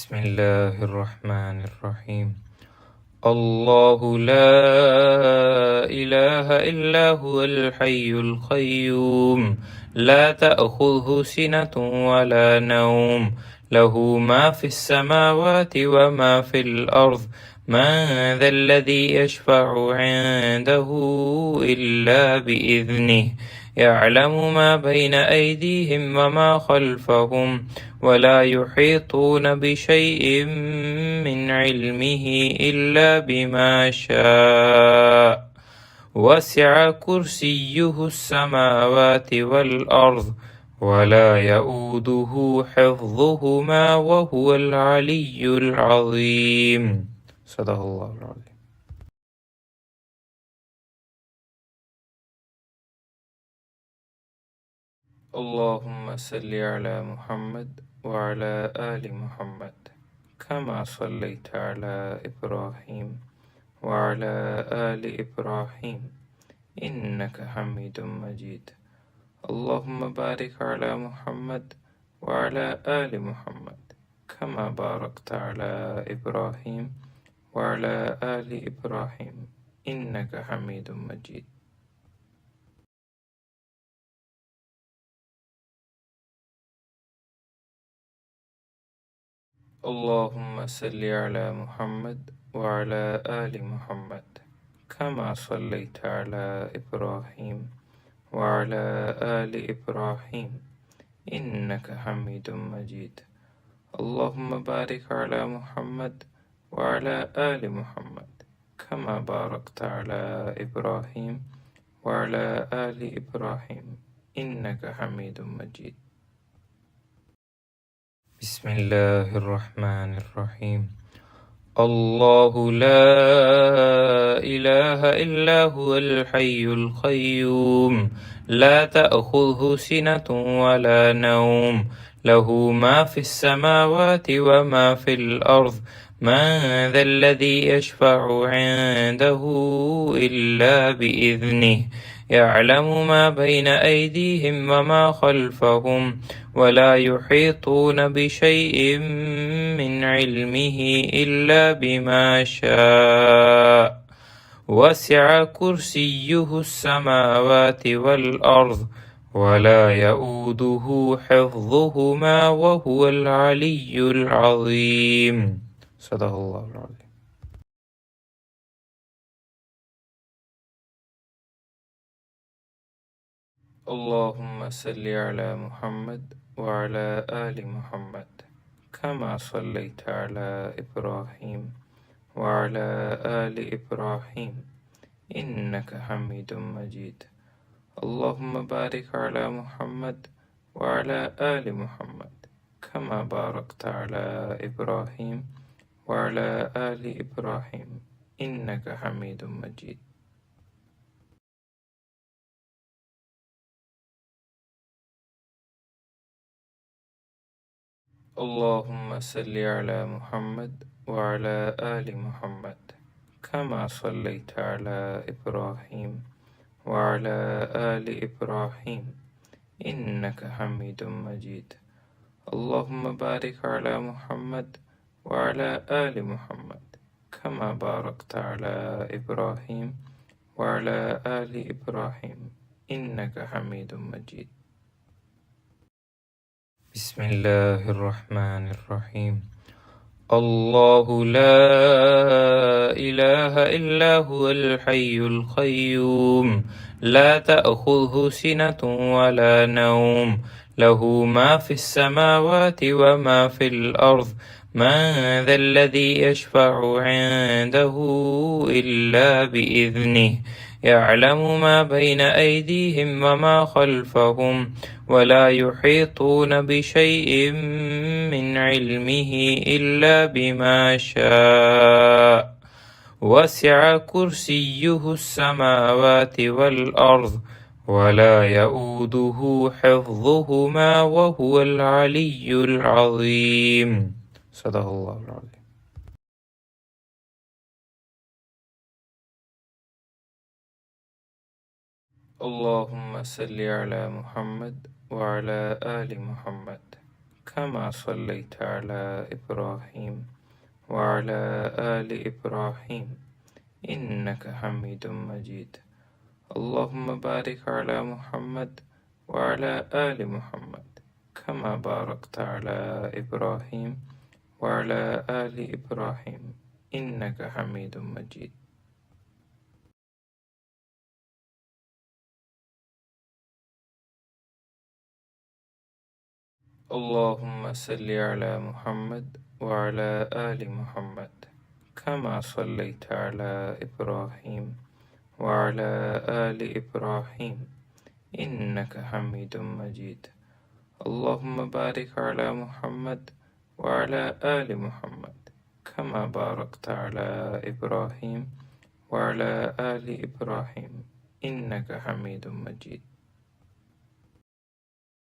بسم الله الرحمن الرحيم. الله لا إله إلا هو الحي القيوم لا تأخذه سنة ولا نوم له ما في السماوات وما في الأرض من ذا الذي يشفع عنده إلا بإذنه يعلم ما بين أيديهم وما خلفهم ولا يحيطون بشيء من علمه إلا بما شاء وسع كرسيه السماوات والأرض ولا يؤوده حفظهما وهو العلي العظيم. صدق الله العظيم. اللهم صل على محمد وعلى آل محمد كما صليت على إبراهيم وعلى آل إبراهيم إنك حميد مجيد. اللهم بارك على محمد وعلى آل محمد كما باركت على إبراهيم وعلى آل إبراهيم إنك حميد مجيد. اللهم صل على محمد وعلى آل محمد كما صليت على إبراهيم وعلى آل إبراهيم إنك حميد مجيد. اللهم بارك على محمد وعلى آل محمد كما باركت على إبراهيم وعلى آل إبراهيم إنك حميد مجيد. بسم الله الرحمن الرحيم. الله لا إله إلا هو الحي القيوم لا تأخذه سنة ولا نوم له ما في السماوات وما في الأرض من ذا الذي يشفع عنده إلا بإذنه يعلم ما بين أيديهم وما خلفهم ولا يحيطون بشيء من علمه إلا بما شاء وسع كرسيه السماوات والأرض ولا يؤوده حفظهما وهو العلي العظيم. صدق الله العظيم. اللهم صل على محمد وعلى آل محمد كما صليت على إبراهيم وعلى آل إبراهيم إنك حميد مجيد. اللهم بارك على محمد وعلى آل محمد كما باركت على إبراهيم وعلى آل إبراهيم إنك حميد مجيد. اللهم صل على محمد وعلى آل محمد كما صليت على إبراهيم وعلى آل إبراهيم إنك حميد مجيد. اللهم بارك على محمد وعلى آل محمد كما باركت على إبراهيم وعلى آل إبراهيم إنك حميد مجيد. بسم الله الرحمن الرحيم. الله لا إله إلا هو الحي القيوم لا تأخذه سنة ولا نوم له ما في السماوات وما في الأرض من ذا الذي يشفع عنده إلا بإذنه يعلم ما بين أيديهم وما خلفهم ولا يحيطون بشيء من علمه إلا بما شاء وسع كرسيه السماوات والأرض ولا يؤوده حفظهما وهو العلي العظيم. صدق الله العظيم. اللهم صل على محمد وعلى آل محمد كما صليت على إبراهيم وعلى آل إبراهيم إنك حميد مجيد اللهم بارك على محمد وعلى آل محمد كما باركت على إبراهيم وعلى آل إبراهيم إنك حميد مجيد اللهم صل على محمد وعلى آل محمد كما صليت على إبراهيم وعلى آل إبراهيم إنك حميد مجيد اللهم بارك على محمد وعلى آل محمد كما باركت على إبراهيم وعلى آل إبراهيم إنك حميد مجيد